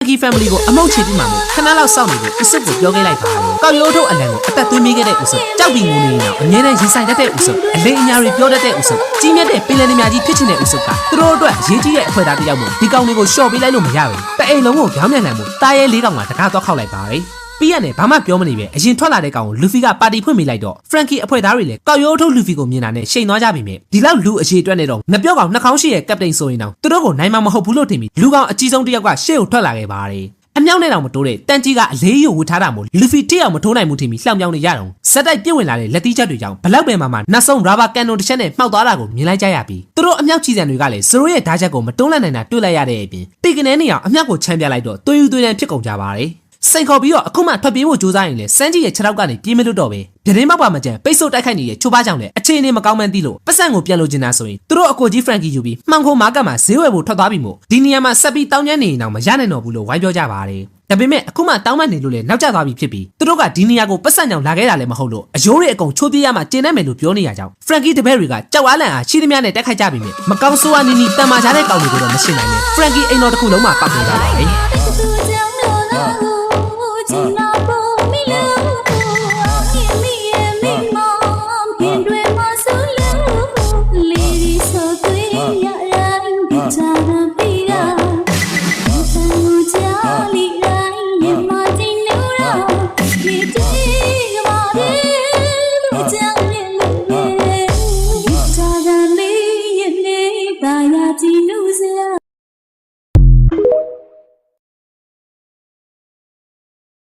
Frankie family ကိုအမုတ်ချပြီးမှမို့ခဏလောက်စောင့်နေဖို့အစ်စ်ကိုပြောခဲ့လိုက်ပါတယ်ကောက်ရိုးထုတ်အလံကိုအသက်သွင်းမိခဲ့တဲ့ဦးစုကြောက်ပြီးငိုနေရင်တော့အမြဲတမ်းရင်ဆိုင်တတ်တဲ့ဦးစုအလေးအညာတွေပြောတတ်တဲ့ဦးစုကြီးမြတ်တဲ့ပင်လယ်နေများကြီးဖြစ်ချင်တဲ့ဦးစုကသူတို့အတွက်ရေးကြီးရဲ့အဖွဲ့သားတစ်ယောက်မို့ဒီကောင်တွေကိုရှော့ပေးလိုက်လို့မရဘူးတအိမ်လုံးကိုကြောင်းမြန်လန်မှုတားရဲလေးကောင်ကတကားတော့ခောက်လိုက်ပါတယ်ပြီးရတယ်ဘာမှပြောမနေပဲအရင်ထွက်လာတဲ့ကောင်ကိုလူဖီကပါတီဖွင့်မိလိုက်တော့ Frankie အဖွဲ့သားတွေလည်းကောက်ရိုးထုတ်လူဖီကိုမြင်တာနဲ့ရှိန်သွားကြပြီမြဲဒီလောက်လူအရှိအတွက်နဲ့တော့ငပြော့ကောင်နှာခေါင်းရှိရဲ့ကပတိန်ဆိုရင်တော့သူတို့ကိုနိုင်မှာမဟုတ်ဘူးလို့ထင်ပြီးလူကောင်အကြီးဆုံးတစ်ယောက်ကရှေ့ကိုထွက်လာခဲ့ပါတယ်အမြောက်နဲ့တောင်မတိုးတဲ့တန်ကြီးကအလေးရုံဝတ်ထားတာမို့လူဖီတစ်ယောက်မထိုးနိုင်မှုထင်ပြီးလှောင်ပြောင်းနေရတော့စက်တိုက်ပြစ်ဝင်လာတဲ့လက်တီးချက်တွေကြောင့်ဘလောက်ပဲမှနောက်ဆုံးရာဘာကန်နိုတစ်ချက်နဲ့မှောက်သွားတာကိုမြင်လိုက်ကြရပြီးသူတို့အမြောက်ချီစံတွေကလည်းဇရိုရဲ့ဓာတ်ချက်ကိုမတွန်းလှန်နိုင်တာတွေ့လိုက်ရတဲ့အပြင်တိတ်ကနေနေအောင်အမြောက်ကိုချမ်းပြလိုက်တော့သွေးယူသွေးတန်းဖြစ်ကုန်ကြပါတယ်စိန်ခေါ်ပြီးတော့အခုမှထွက်ပြေးဖို့ကြိုးစားရင်လေစန်းကြီးရဲ့ခြေထောက်ကနေပြေးမလို့တော့ပဲပြတင်းမောက်ပါမကြံပိတ်ဆို့တိုက်ခိုက်နေတဲ့ချိုးပါကြောင်နဲ့အခြေအနေမကောင်းမှန်းသိလို့ပတ်စံကိုပြန်လို့ကျင်တာဆိုရင်သူတို့အကိုကြီး Frankie ယူပြီးမှန်ခိုမားကတ်မှာဈေးဝယ်ဖို့ထွက်သွားပြီမို့ဒီနေရာမှာဆက်ပြီးတောင်းကျမ်းနေရင်တော့မရနိုင်တော့ဘူးလို့ဝိုင်းပြောကြပါတယ်ဒါပေမဲ့အခုမှတောင်းမှနေလို့လေနောက်ကျသွားပြီဖြစ်ပြီးသူတို့ကဒီနေရာကိုပတ်စံကြောင်လာခဲ့တာလည်းမဟုတ်လို့အယိုးတွေအကုန်ချိုးပြေးရမှကျင်းနေမယ်လို့ပြောနေရကြောင်း Frankie တပည့်တွေကကြောက်အားလန့်အားရှိသမျှနဲ့တက်ခိုက်ကြပြီမြမကောင်းဆိုးဝါးနီနီတန်မာကြတဲ့ကောင်တွေကိုတော့မရှင်းနိုင်နဲ့ Frankie အိမ်တော်တစ်ခုလုံးမှာပောက်နေကြပါတယ်